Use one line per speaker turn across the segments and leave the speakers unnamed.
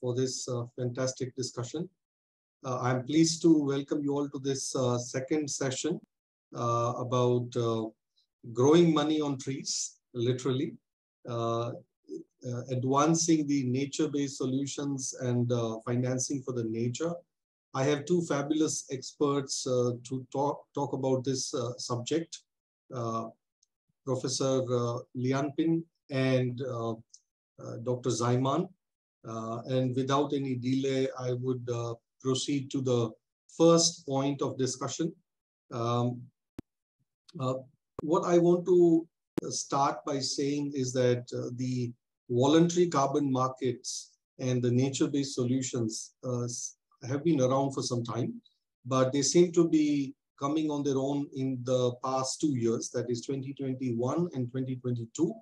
for this fantastic discussion. I'm pleased to welcome you all to this second session about growing money on trees, literally, advancing the nature-based solutions and financing for the nature. I have two fabulous experts to talk about this subject, Professor Lian and Dr. Dzaeman. And without any delay, I would proceed to the first point of discussion. What I want to start by saying is that the voluntary carbon markets and the nature-based solutions have been around for some time, but they seem to be coming on their own in the past 2 years, that is 2021 and 2022.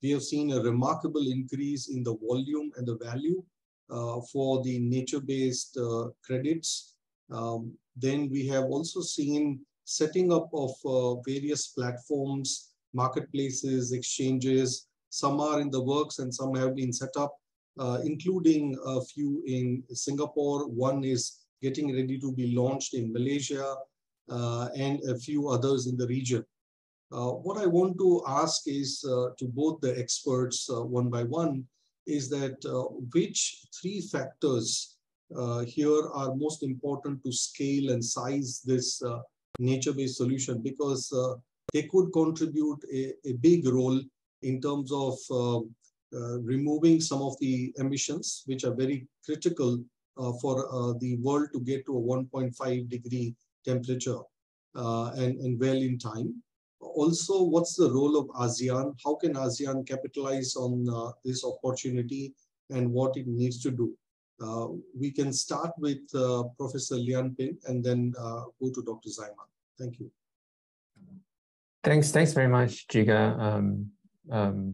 We have seen a remarkable increase in the volume and the value for the nature-based credits. Then we have also seen setting up of various platforms, marketplaces, exchanges. Some are in the works and some have been set up, including a few in Singapore. One is getting ready to be launched in Malaysia, and a few others in the region. What I want to ask is to both the experts one by one is that which three factors here are most important to scale and size this nature-based solution, because they could contribute a big role in terms of removing some of the emissions, which are very critical for the world to get to a 1.5 degree temperature and well in time. Also, what's the role of ASEAN? How can ASEAN capitalize on this opportunity and what it needs to do? We can start with Professor Lian and then go to Dr. Dzaeman. Thank you.
Thanks very much, Jigar,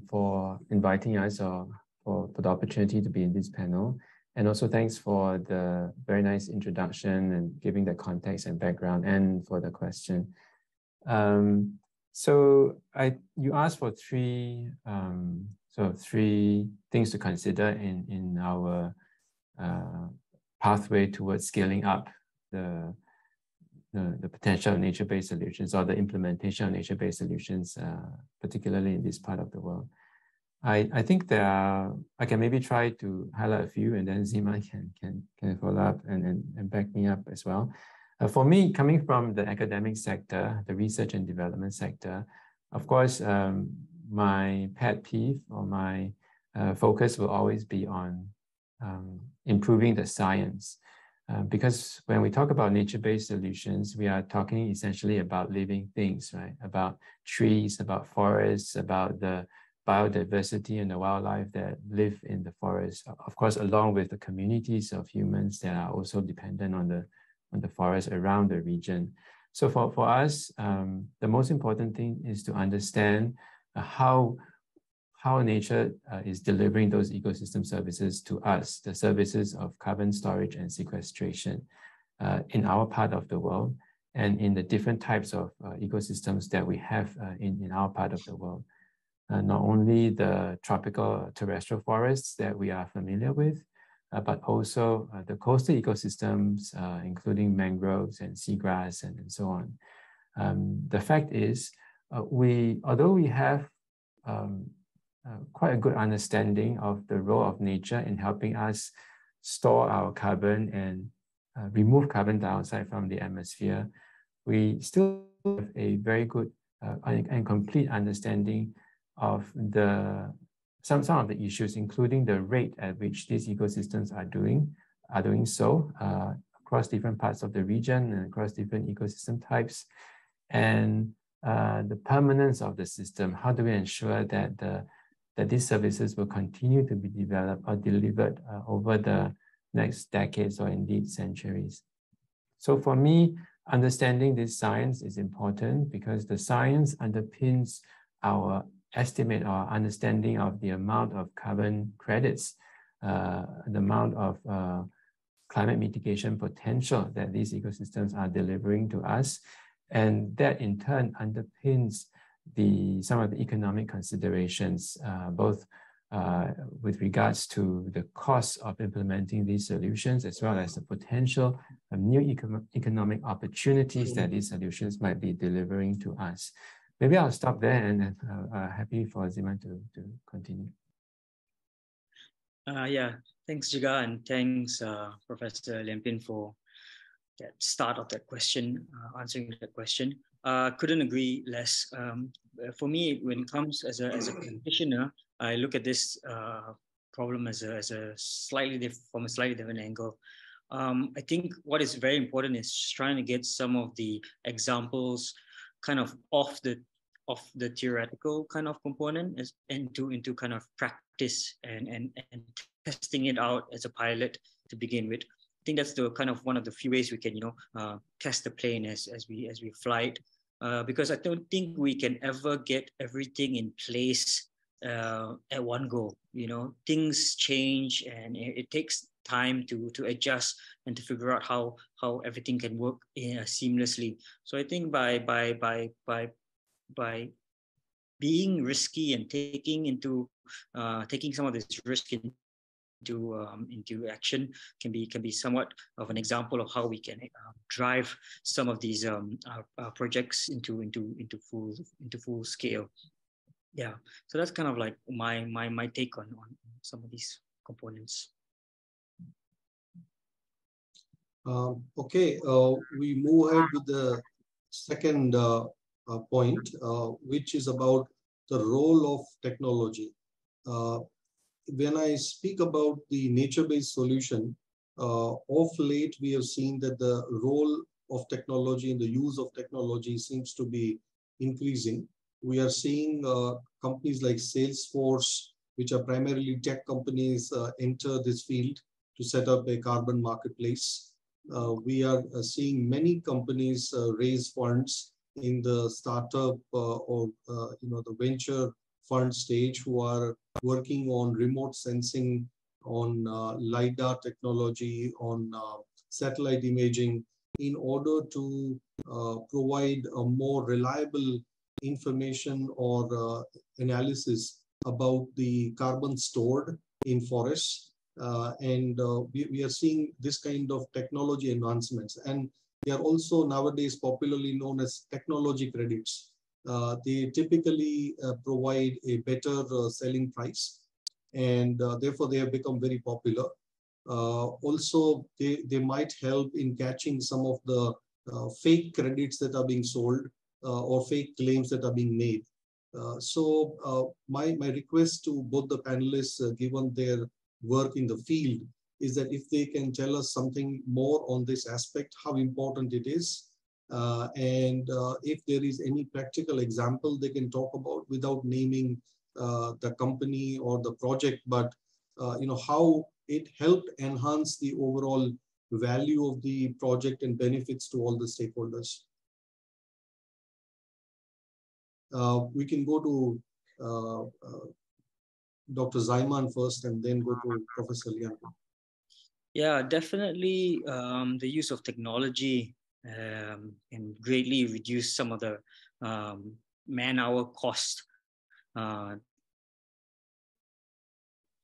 for inviting us or for the opportunity to be in this panel. And also thanks for the very nice introduction and giving the context and background and for the question. So you asked for three things to consider in our pathway towards scaling up the potential of nature-based solutions or the implementation of nature-based solutions, particularly in this part of the world. I think I can maybe try to highlight a few, and then Dzaeman can follow up and back me up as well. For me, coming from the academic sector, the research and development sector, of course, my pet peeve or my focus will always be on improving the science. Because when we talk about nature-based solutions, we are talking essentially about living things, right? About trees, about forests, about the biodiversity and the wildlife that live in the forest. Of course, along with the communities of humans that are also dependent on the forest around the region. So for us, the most important thing is to understand how nature is delivering those ecosystem services to us, the services of carbon storage and sequestration in our part of the world and in the different types of ecosystems that we have in our part of the world. Not only the tropical terrestrial forests that we are familiar with, but also the coastal ecosystems, including mangroves and seagrass and so on. The fact is, although we have quite a good understanding of the role of nature in helping us store our carbon and remove carbon dioxide from the atmosphere, we still have a very good and complete understanding of some of the issues, including the rate at which these ecosystems are doing so across different parts of the region and across different ecosystem types, and the permanence of the system. How do we ensure that these services will continue to be developed or delivered over the next decades or indeed centuries? So for me, understanding this science is important because the science underpins our estimate or understanding of the amount of carbon credits, the amount of climate mitigation potential that these ecosystems are delivering to us. And that in turn underpins some of the economic considerations, both with regards to the cost of implementing these solutions, as well as the potential of new economic opportunities that these solutions might be delivering to us. Maybe I'll stop there, and happy for Dzaeman to continue.
Yeah, thanks Jigar, and thanks Professor Lian for that start of that question, answering that question. Couldn't agree less. For me, when it comes as a practitioner, I look at this problem as a from a slightly different angle. I think what is very important is trying to get some of the examples kind of off the theoretical kind of component into kind of practice and testing it out as a pilot to begin with. I think that's the kind of one of the few ways we can, test the plane as we fly it, because I don't think we can ever get everything in place at one go. Things change, and it takes time to adjust and to figure out how everything can work seamlessly. So I think by being risky and taking some of this risk into action can be somewhat of an example of how we can drive some of these projects into full scale. Yeah, so that's kind of like my take on some of these components.
Okay, we move ahead with the second point, which is about the role of technology. When I speak about the nature-based solution, of late we have seen that the role of technology and the use of technology seems to be increasing. We are seeing companies like Salesforce, which are primarily tech companies, enter this field to set up a carbon marketplace. We are seeing many companies raise funds in the startup or the venture fund stage, who are working on remote sensing, on LiDAR technology, on satellite imaging, in order to provide a more reliable information or analysis about the carbon stored in forests. We are seeing this kind of technology advancements. And they are also nowadays popularly known as technology credits. They typically provide a better selling price, and therefore they have become very popular. Also, they might help in catching some of the fake credits that are being sold or fake claims that are being made. So my request to both the panelists, given their work in the field, is that if they can tell us something more on this aspect, how important it is, and if there is any practical example they can talk about without naming the company or the project, but how it helped enhance the overall value of the project and benefits to all the stakeholders. We can go to Dr. Dzaeman first, and then go to Professor Lian.
Yeah, definitely the use of technology can greatly reduce some of the man-hour cost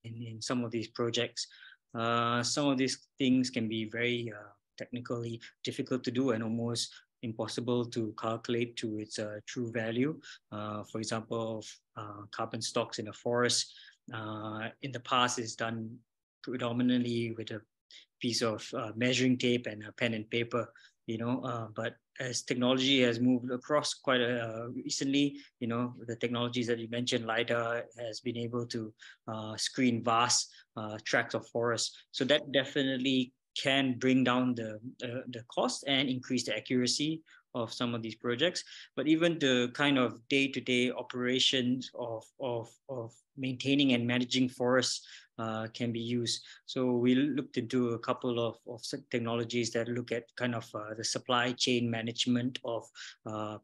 in some of these projects. Some of these things can be very technically difficult to do and almost impossible to calculate to its true value. For example, carbon stocks in a forest in the past is done predominantly with a piece of measuring tape and a pen and paper, but as technology has moved across quite recently, the technologies that you mentioned, LiDAR, has been able to screen vast tracts of forest. So that definitely can bring down the cost and increase the accuracy of some of these projects. But even the kind of day-to-day operations of maintaining and managing forests can be used. So we looked into a couple of technologies that look at kind of the supply chain management of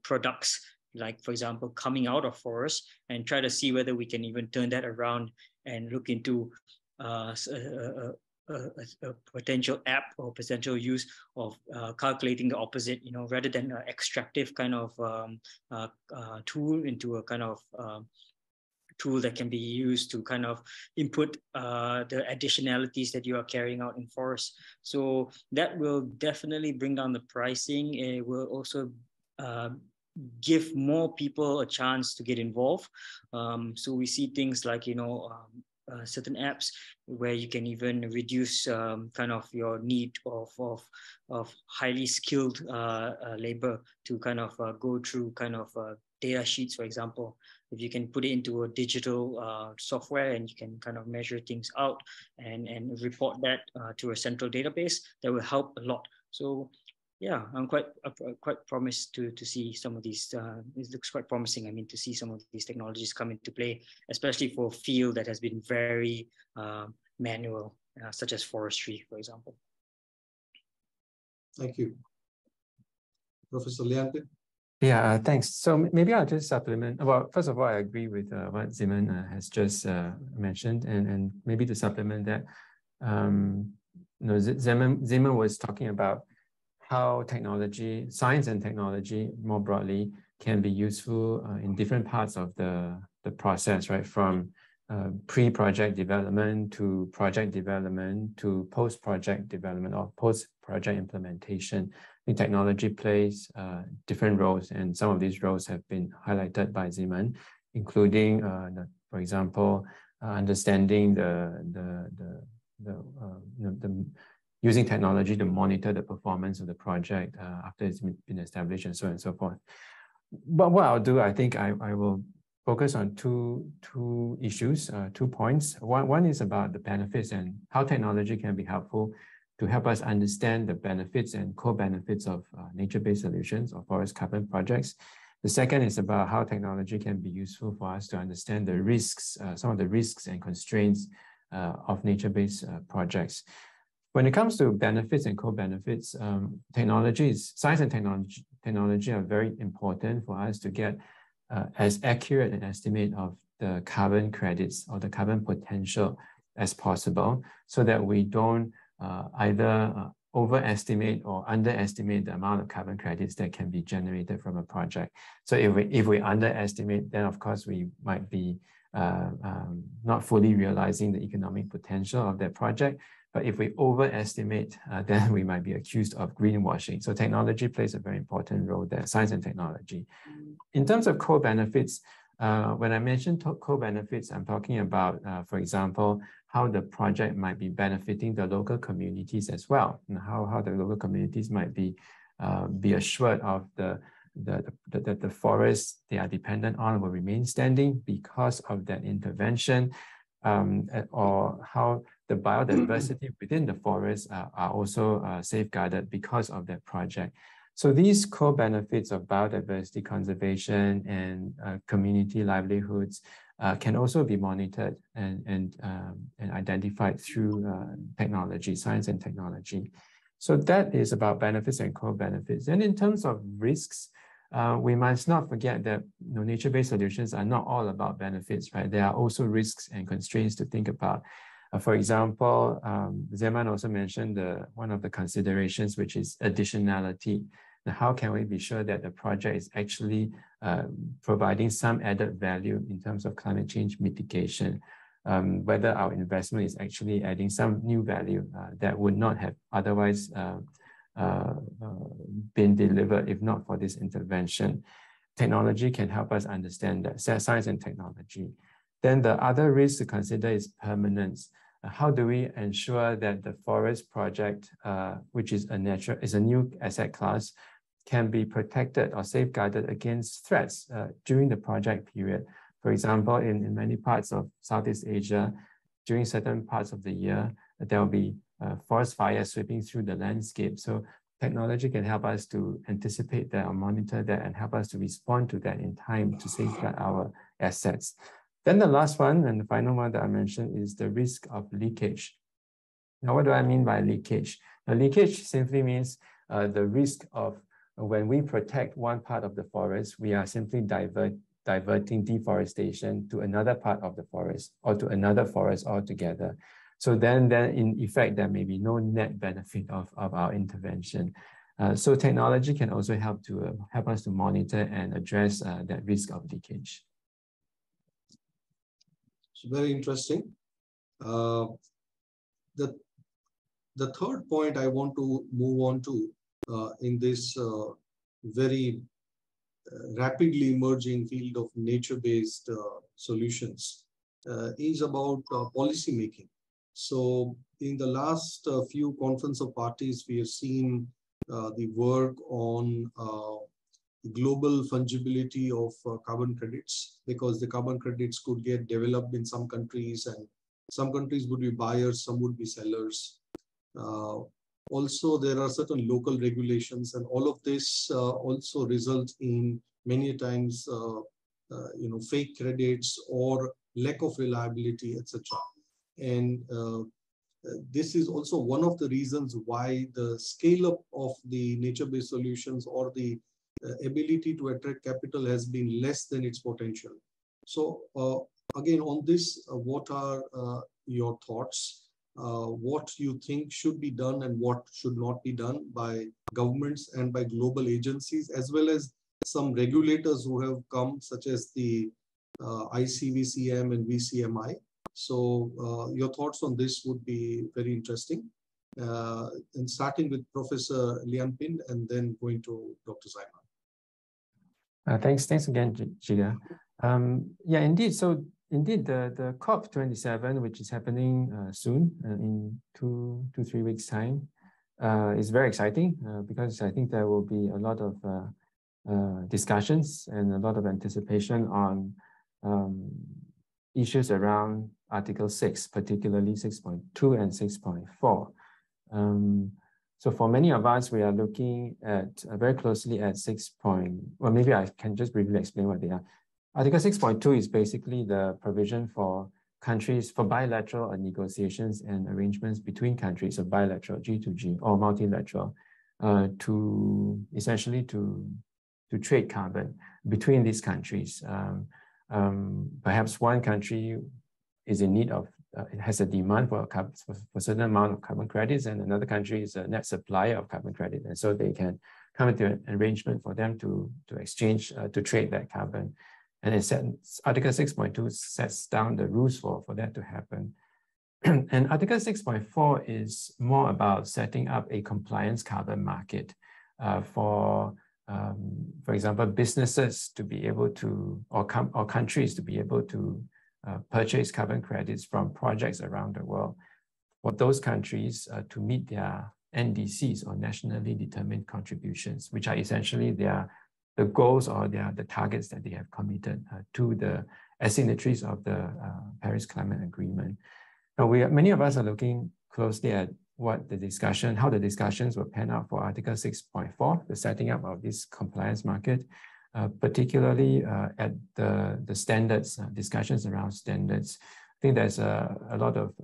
products, like, for example, coming out of forests, and try to see whether we can even turn that around and look into a potential app or potential use of calculating the opposite, rather than an extractive kind of tool into a kind of tool that can be used to kind of input the additionalities that you are carrying out in forests. So that will definitely bring down the pricing. It will also give more people a chance to get involved. So we see things like, certain apps where you can even reduce kind of your need of highly skilled labor to kind of go through kind of data sheets, for example. If you can put it into a digital software and you can kind of measure things out and report that to a central database, that will help a lot. So yeah, I'm quite promised to see some of these. It looks quite promising. I mean, to see some of these technologies come into play, especially for a field that has been very manual, such as forestry, for example.
Thank you. Professor Lian.
Yeah, thanks. So maybe I'll just supplement. Well, first of all, I agree with what Dzaeman has just mentioned, and maybe to supplement that, Dzaeman was talking about how technology, science and technology more broadly, can be useful in different parts of the process, right? From pre-project development to project development to post-project development or post-project implementation. I think technology plays different roles, and some of these roles have been highlighted by Dzaeman, including, for example, understanding using technology to monitor the performance of the project after it's been established, and so on and so forth. But what I'll do, I think I will focus on two issues, 2 points. One is about the benefits and how technology can be helpful to help us understand the benefits and co-benefits of nature-based solutions or forest carbon projects. The second is about how technology can be useful for us to understand the risks, some of the risks and constraints of nature-based projects. When it comes to benefits and co-benefits, science and technology are very important for us to get as accurate an estimate of the carbon credits or the carbon potential as possible, so that we don't either overestimate or underestimate the amount of carbon credits that can be generated from a project. So if we underestimate, then of course we might be not fully realizing the economic potential of that project. But if we overestimate, then we might be accused of greenwashing. So technology plays a very important role there, science and technology. In terms of co-benefits, when I mention co-benefits, I'm talking about, for example, how the project might be benefiting the local communities as well, and how the local communities might be assured of the forests they are dependent on will remain standing because of that intervention, or how the biodiversity within the forests are also safeguarded because of that project. So these co-benefits of biodiversity conservation and community livelihoods can also be monitored and identified through technology, science and technology. So that is about benefits and co-benefits. And in terms of risks, we must not forget that nature-based solutions are not all about benefits, right? There are also risks and constraints to think about. For example, Dzaeman also mentioned one of the considerations, which is additionality. Now, how can we be sure that the project is actually providing some added value in terms of climate change mitigation, whether our investment is actually adding some new value that would not have otherwise been delivered if not for this intervention. Technology can help us understand that, science and technology. Then the other risk to consider is permanence. How do we ensure that the forest project, which is a new asset class, can be protected or safeguarded against threats during the project period? For example, in many parts of Southeast Asia, during certain parts of the year, there will be forest fires sweeping through the landscape. So technology can help us to anticipate that or monitor that and help us to respond to that in time to safeguard our assets. Then the last one and the final one that I mentioned is the risk of leakage. Now, what do I mean by leakage? Now, leakage simply means the risk of when we protect one part of the forest, we are simply diverting deforestation to another part of the forest or to another forest altogether. So then in effect, there may be no net benefit of our intervention. So technology can also help us to monitor and address that risk of leakage.
very interesting. The third point I want to move on to in this very rapidly emerging field of nature-based solutions is about policy making. So in the last few conference of parties, we have seen the work on global fungibility of carbon credits, because the carbon credits could get developed in some countries, and some countries would be buyers, some would be sellers. Also, there are certain local regulations, and all of this also results in many times fake credits or lack of reliability, etc. And this is also one of the reasons why the scale up of the nature-based solutions or the ability to attract capital has been less than its potential. So again, on this, what are your thoughts? What you think should be done and what should not be done by governments and by global agencies, as well as some regulators who have come, such as the ICVCM and VCMI. So your thoughts on this would be very interesting. And starting with Professor Lian and then going to Dr. Dzaeman.
Thanks again, Jigar. Yeah, indeed. So indeed, the COP27, which is happening soon, in 3 weeks' time, is very exciting because I think there will be a lot of discussions and a lot of anticipation on issues around Article 6, particularly 6.2 and 6.4. So for many of us, we are looking at very closely at well, maybe I can just briefly explain what they are. Article 6.2 is basically the provision for countries for bilateral negotiations and arrangements between countries, of bilateral G2G or multilateral, to essentially to trade carbon between these countries. Perhaps one country is in need of, it has a demand for a certain amount of carbon credits, and another country is a net supplier of carbon credit, and so they can come into an arrangement for them to exchange, to trade that carbon. And Article 6.2 sets down the rules for that to happen. And Article 6.4 is more about setting up a compliance carbon market for example, businesses to be able to, or countries to be able to purchase carbon credits from projects around the world, for those countries to meet their NDCs, or nationally determined contributions, which are essentially the goals or the targets that they have committed to as signatories of the Paris Climate Agreement. Now, many of us are looking closely at how the discussions will pan out for Article 6.4, the setting up of this compliance market, particularly at the standards, discussions around standards. I think there's a lot of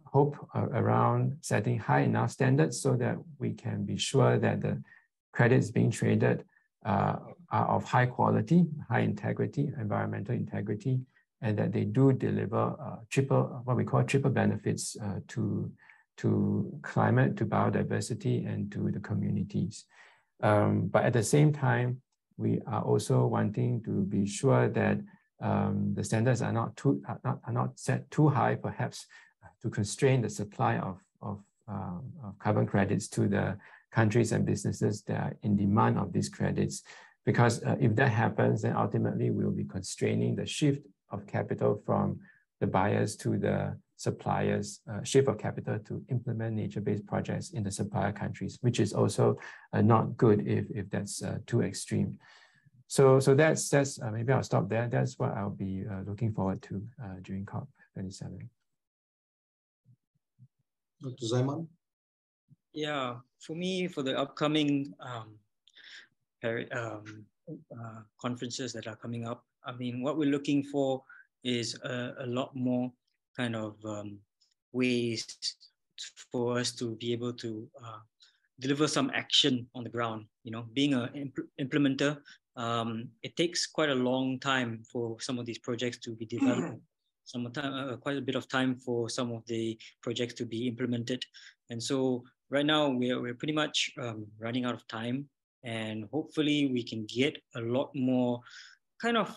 hope around setting high enough standards so that we can be sure that the credits being traded are of high quality, high integrity, environmental integrity, and that they do deliver what we call triple benefits to climate, to biodiversity, and to the communities. But at the same time, we are also wanting to be sure that the standards are not set too high, perhaps to constrain the supply of carbon credits to the countries and businesses that are in demand of these credits. Because if that happens, then ultimately we will be constraining the shift of capital from the buyers to the suppliers, shift of capital to implement nature-based projects in the supplier countries, which is also not good if that's too extreme. So that's maybe I'll stop there. That's what I'll be looking forward to during COP27.
Dr. Dzaeman?
Yeah, for me, for the upcoming conferences that are coming up, I mean, what we're looking for is a lot more kind of ways for us to be able to deliver some action on the ground. You know, being an implementer, it takes quite a long time for some of these projects to be developed. Quite a bit of time for some of the projects to be implemented. And so right now we're pretty much running out of time, and hopefully we can get a lot more kind of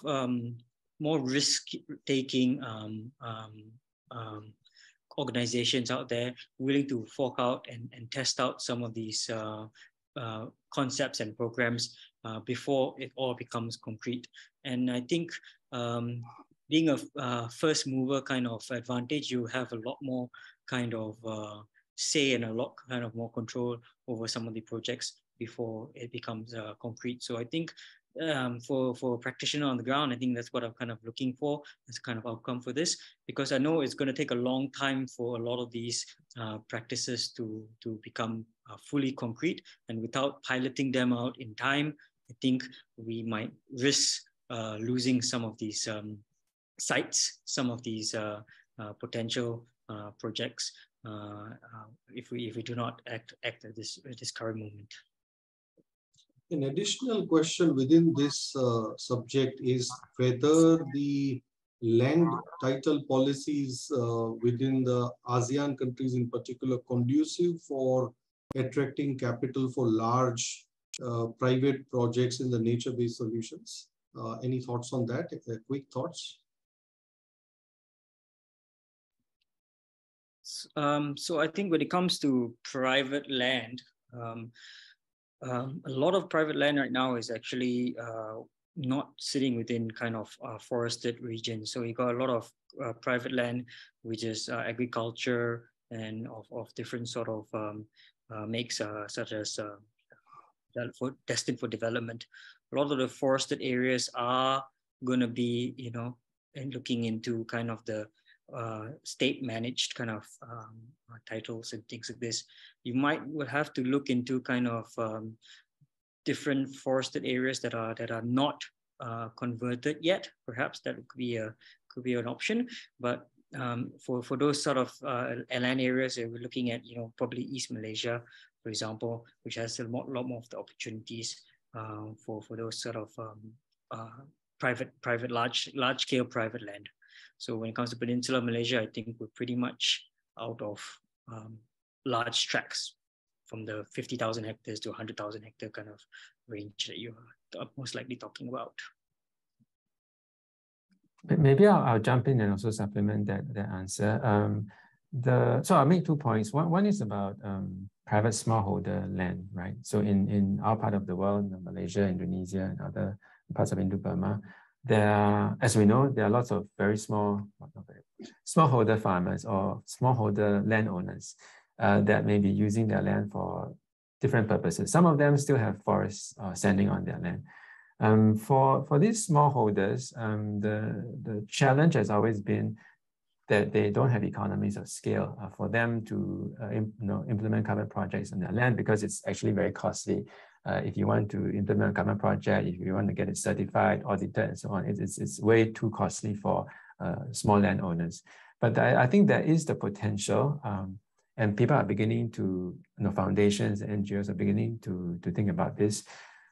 more risk-taking organizations out there willing to fork out and test out some of these concepts and programs before it all becomes concrete. And I think being a first mover kind of advantage, you have a lot more kind of say and a lot kind of more control over some of the projects before it becomes concrete. So I think for a practitioner on the ground, I think that's what I'm kind of looking for as a kind of outcome for this, because I know it's going to take a long time for a lot of these practices to become fully concrete, and without piloting them out in time, I think we might risk losing some of these sites, some of these potential projects if we do not act at this current moment.
An additional question within this subject is whether the land title policies within the ASEAN countries in particular conducive for attracting capital for large private projects in the nature-based solutions. Any thoughts on that? Quick thoughts?
So I think when it comes to private land, a lot of private land right now is actually not sitting within kind of forested regions. So you got a lot of private land, which is agriculture and of different sort of makes, such as destined for development. A lot of the forested areas are going to be, you know, and looking into kind of the state managed kind of titles and things like this. You would have to look into kind of different forested areas that are not converted yet. Perhaps that could be an option. But for those sort of land areas, we're looking at, you know, probably East Malaysia, for example, which has a lot more of the opportunities for those sort of private large scale private land. So when it comes to Peninsular Malaysia, I think we're pretty much out of large tracts from the 50,000 hectares to 100,000 hectare kind of range that you are most likely talking about.
Maybe I'll jump in and also supplement that answer. So I'll make 2 points. One is about private smallholder land, right? So in our part of the world, Malaysia, Indonesia, and other parts of Indo-Burma, there are, as we know, there are lots of very smallholder farmers or smallholder landowners that may be using their land for different purposes. Some of them still have forests standing on their land. For these smallholders, the challenge has always been that they don't have economies of scale for them to implement carbon projects on their land, because it's actually very costly. If you want to implement a carbon project, if you want to get it certified, audited, and so on, it's way too costly for small landowners. But I think there is the potential, and people are beginning to, foundations, NGOs are beginning to think about this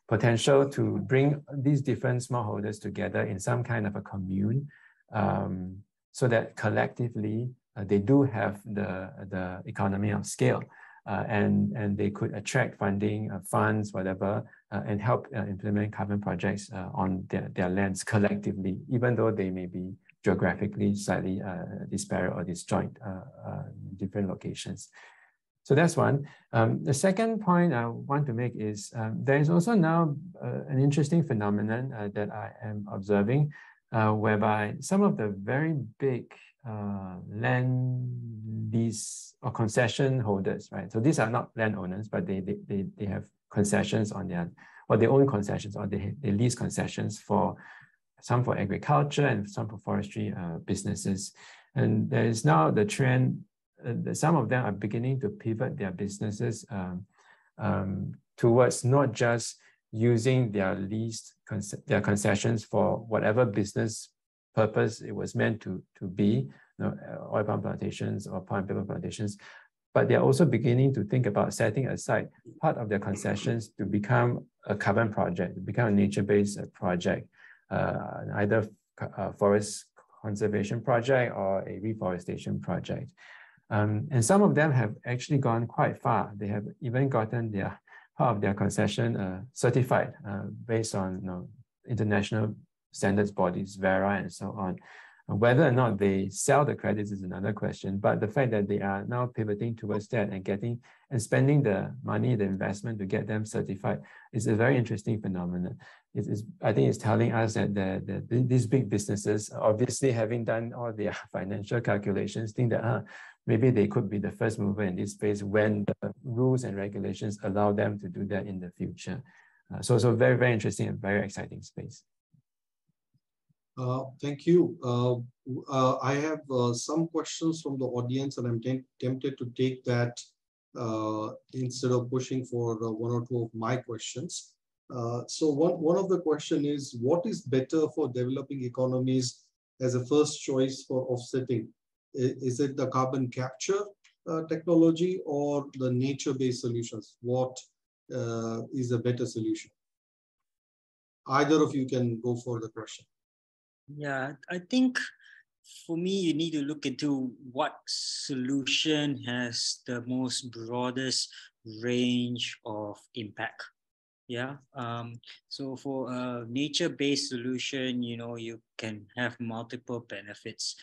potential to bring these different smallholders together in some kind of a commune, so that collectively they do have the economy of scale. And they could attract funding, funds, whatever, and help implement carbon projects on their lands collectively, even though they may be geographically slightly disparate or disjoint in different locations. So that's one. The second point I want to make is there is also now an interesting phenomenon that I am observing, whereby some of the very big land lease or concession holders, right? So these are not landowners, but they have concessions on their, or they own concessions, or they lease concessions for some for agriculture and some for forestry businesses. And there is now the trend that some of them are beginning to pivot their businesses towards not just using their their concessions for whatever business purpose it was meant to be, oil palm plantations or palm paper plantations, but they're also beginning to think about setting aside part of their concessions to become a carbon project, to become a nature-based project, either a forest conservation project or a reforestation project. And some of them have actually gone quite far. They have even gotten their part of their concession certified based on international standards bodies, VERA and so on. Whether or not they sell the credits is another question, but the fact that they are now pivoting towards that and spending the money, the investment to get them certified is a very interesting phenomenon. I think it's telling us that these big businesses, obviously having done all their financial calculations, think that maybe they could be the first mover in this space when the rules and regulations allow them to do that in the future. So very, very interesting and very exciting space.
Thank you. I have some questions from the audience, and I'm tempted to take that instead of pushing for one or two of my questions. So one of the question is, what is better for developing economies as a first choice for offsetting? Is it the carbon capture technology or the nature-based solutions? What is a better solution? Either of you can go for the question.
Yeah, I think for me, you need to look into what solution has the most broadest range of impact. Yeah. So for a nature-based solution, you can have multiple benefits,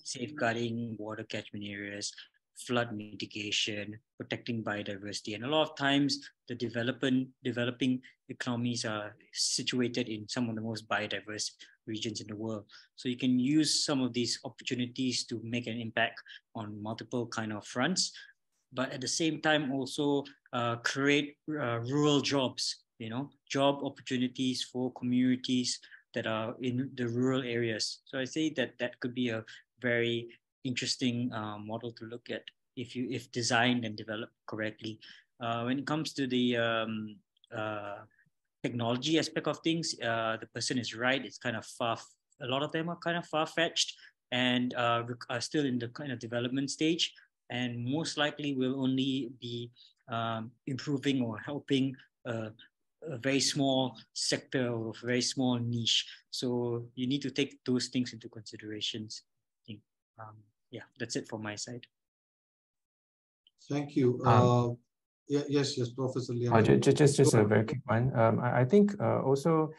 safeguarding water catchment areas, flood mitigation, protecting biodiversity. And a lot of times the developing economies are situated in some of the most biodiverse regions in the world. So you can use some of these opportunities to make an impact on multiple kind of fronts, but at the same time also create rural jobs, job opportunities for communities that are in the rural areas. So I say that could be a very interesting model to look at if designed and developed correctly. When it comes to the technology aspect of things, the person is right. It's kind of a lot of them are kind of far-fetched and are still in the kind of development stage, and most likely will only be improving or helping a very small sector or a very small niche. So you need to take those things into considerations. I think, yeah, that's it from my side.
Thank you. Yes, Professor Lian.
Just a very quick one. I think also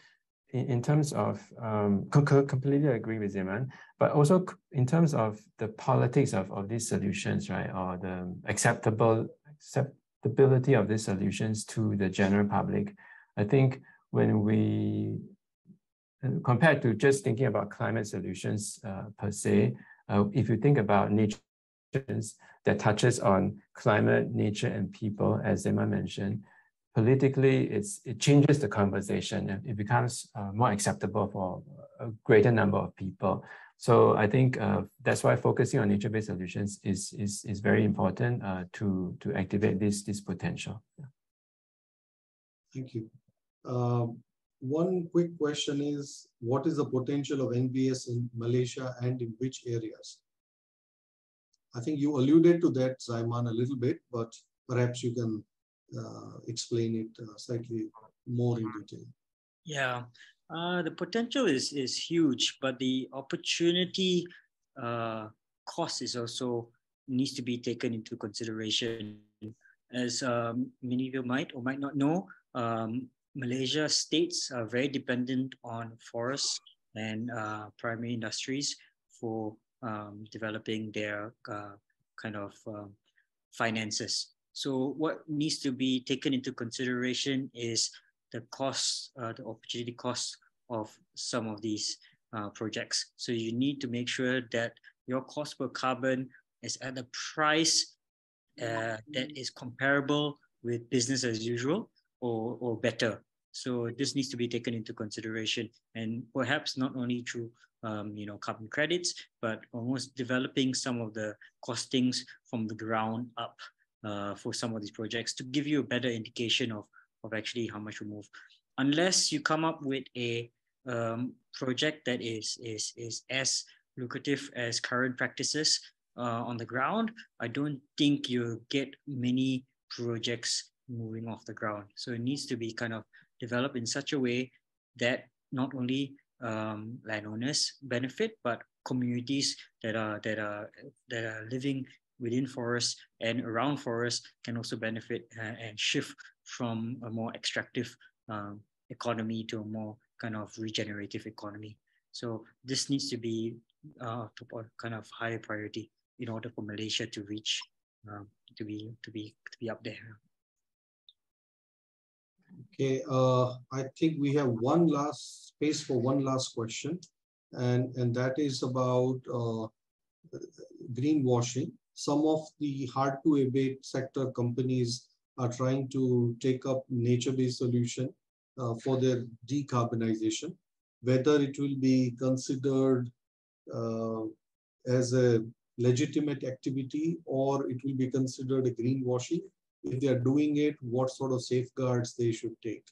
in terms of, completely agree with Dzaeman, but also in terms of the politics of these solutions, right, or the acceptability of these solutions to the general public. I think when we, compared to just thinking about climate solutions per se, if you think about nature that touches on climate, nature, and people, as Dzaeman mentioned, politically, it changes the conversation and it becomes more acceptable for a greater number of people. So I think that's why focusing on nature-based solutions is very important to activate this potential. Yeah.
Thank you. One quick question is, what is the potential of NBS in Malaysia and in which areas? I think you alluded to that, Dzaeman, a little bit, but perhaps you can explain it slightly more in detail.
Yeah, the potential is huge, but the opportunity cost is also needs to be taken into consideration. As many of you might or might not know, Malaysia states are very dependent on forests and primary industries for developing their kind of finances. So what needs to be taken into consideration is the cost, the opportunity cost of some of these projects. So you need to make sure that your cost per carbon is at a price that is comparable with business as usual or better. So this needs to be taken into consideration, and perhaps not only through carbon credits, but almost developing some of the costings from the ground up for some of these projects to give you a better indication of actually how much we move. Unless you come up with a project that is as lucrative as current practices on the ground, I don't think you'll get many projects moving off the ground. So it needs to be kind of developed in such a way that not only landowners benefit, but communities that are living within forests and around forests can also benefit and shift from a more extractive economy to a more kind of regenerative economy. So this needs to be kind of higher priority in order for Malaysia to reach to be up there.
Okay, I think we have one last space for one last question, and that is about greenwashing. Some of the hard to abate sector companies are trying to take up nature-based solution for their decarbonization. Whether it will be considered as a legitimate activity or it will be considered a greenwashing. If they are doing it, what sort of safeguards they should take?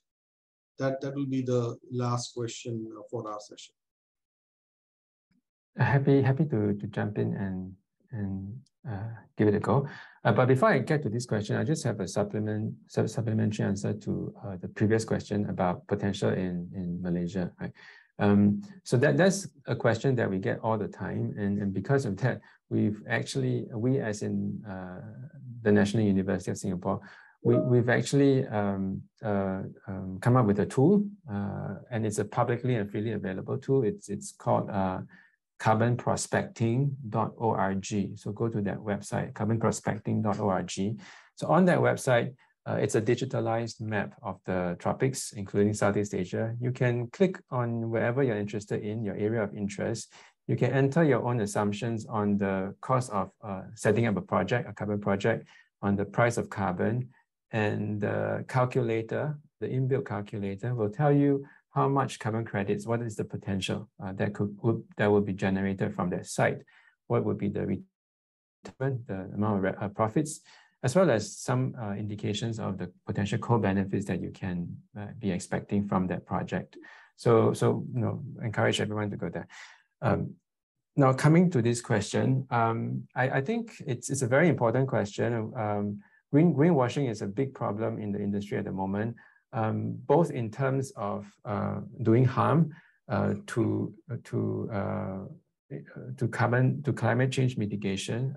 That will be the last question for our session.
Happy to jump in and give it a go. But before I get to this question, I just have a supplementary answer to the previous question about potential in Malaysia. Right? So that's a question that we get all the time, and because of that, we as in the National University of Singapore, we've actually come up with a tool, and it's a publicly and freely available tool. It's called carbonprospecting.org. So go to that website, carbonprospecting.org. So on that website, it's a digitalized map of the tropics, including Southeast Asia. You can click on wherever you're interested in, your area of interest. You can enter your own assumptions on the cost of setting up a project, a carbon project, on the price of carbon, and the calculator, the inbuilt calculator, will tell you how much carbon credits, what is the potential that will be generated from that site, what would be the return, the amount of profits, as well as some indications of the potential co-benefits that you can be expecting from that project. So encourage everyone to go there. Now, coming to this question, I think it's a very important question. Greenwashing is a big problem in the industry at the moment, both in terms of doing harm to climate change mitigation,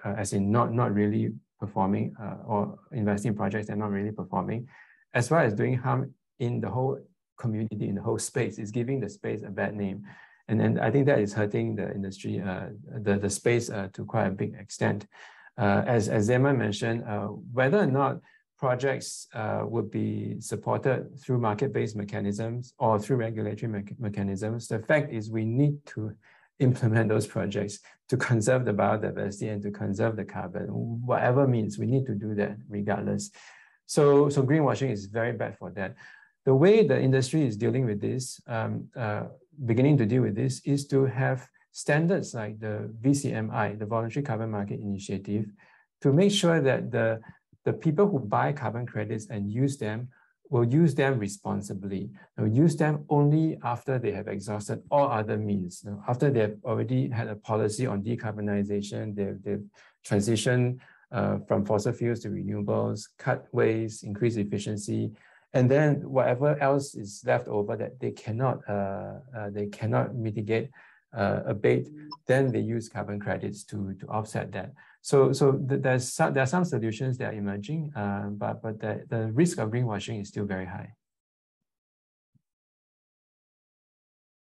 as in not really performing or investing in projects that are not really performing, as well as doing harm in the whole community, in the whole space. It's giving the space a bad name. And then I think that is hurting the industry, the space to quite a big extent. As Dzaeman mentioned, whether or not projects would be supported through market-based mechanisms or through regulatory mechanisms, the fact is we need to implement those projects to conserve the biodiversity and to conserve the carbon. Whatever means, we need to do that regardless. So greenwashing is very bad for that. The way the industry is dealing with this, beginning to deal with this, is to have standards like the VCMI, the Voluntary Carbon Market Initiative, to make sure that the people who buy carbon credits and use them will use them responsibly. They'll use them only after they have exhausted all other means. After they've already had a policy on decarbonization, they've transitioned from fossil fuels to renewables, cut waste, increase efficiency, and then whatever else is left over that they cannot mitigate, abate, then they use carbon credits to offset that. So there are some solutions that are emerging, but the risk of greenwashing is still very high.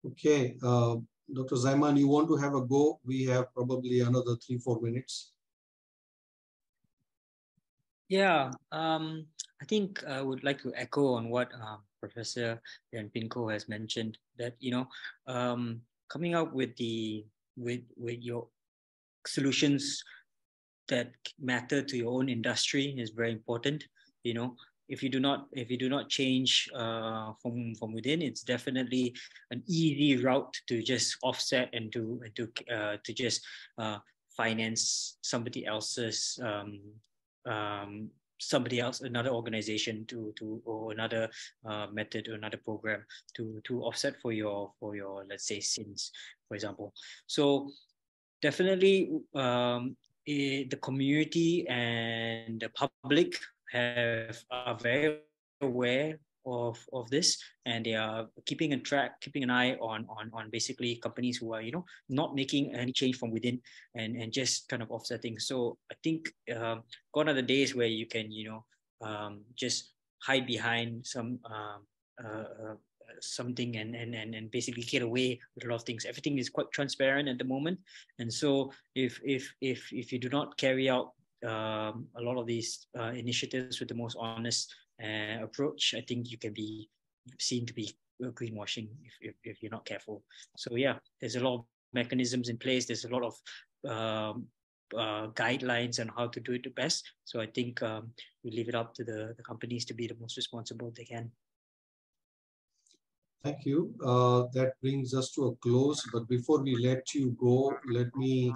Okay, Dr. Dzaeman, you want to have a go? We have probably another 3-4 minutes.
Yeah, I think I would like to echo on what Professor Lian Pinko has mentioned, that coming up with your solutions that matter to your own industry is very important. If you do not change from within, it's definitely an easy route to just offset and to just finance somebody else's another organization or another method or another program to offset for your let's say sins, for example. So definitely the community and the public are very aware of this, and they are keeping an eye on basically companies who are not making any change from within and just kind of offsetting. So I think gone are the days where you can just hide behind some something and basically get away with a lot of things. Everything is quite transparent at the moment, and so if you do not carry out a lot of these initiatives with the most honest approach, I think you can be seen to be greenwashing if you're not careful. So yeah, there's a lot of mechanisms in place. There's a lot of guidelines on how to do it the best. So I think we leave it up to the companies to be the most responsible they can.
Thank you. That brings us to a close. But before we let you go, let me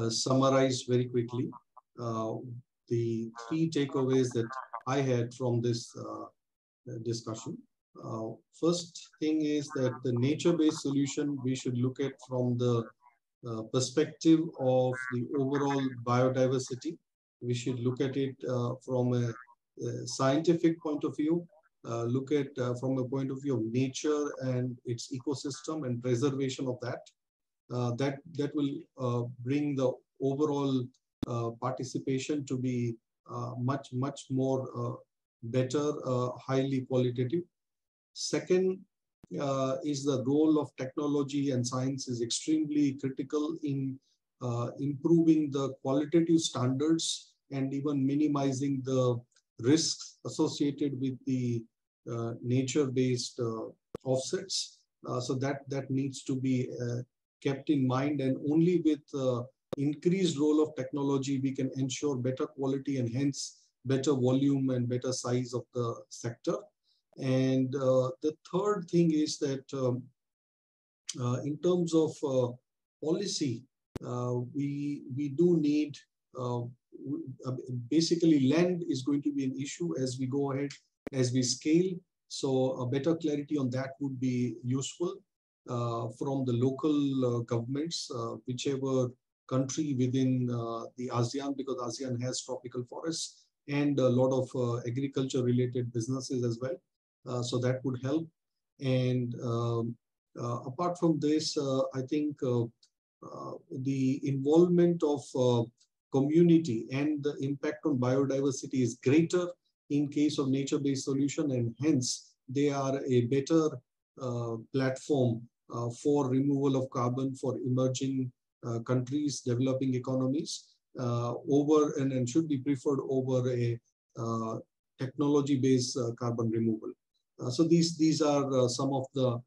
summarize very quickly the 3 takeaways that I had from this discussion. First thing is that the nature-based solution we should look at from the perspective of the overall biodiversity. We should look at it from a scientific point of view, look at from a point of view of nature and its ecosystem and preservation of that. That will bring the overall participation to be much more better, highly qualitative. Second is the role of technology and science is extremely critical in improving the qualitative standards and even minimizing the risks associated with the nature-based offsets. So that needs to be kept in mind, and only with increased role of technology we can ensure better quality and hence better volume and better size of the sector. And the third thing is that in terms of policy, we do need, basically land is going to be an issue as we go ahead, as we scale. So a better clarity on that would be useful from the local governments, whichever country within the ASEAN, because ASEAN has tropical forests and a lot of agriculture related businesses as well. So that would help. And apart from this, I think the involvement of community and the impact on biodiversity is greater in case of nature-based solution, and hence they are a better platform for removal of carbon for emerging countries, developing economies, over and should be preferred over a technology-based carbon removal. So these are some of the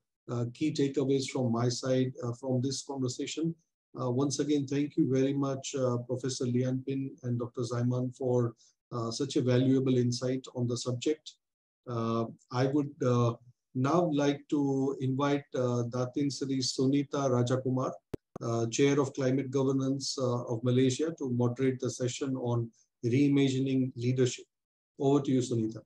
key takeaways from my side from this conversation. Once again, thank you very much, Professor Lian and Dr. Dzaeman, for such a valuable insight on the subject. I would now like to invite Datin Sri Sunita Rajakumar, Chair of Climate Governance of Malaysia, to moderate the session on reimagining leadership. Over to you, Sunita.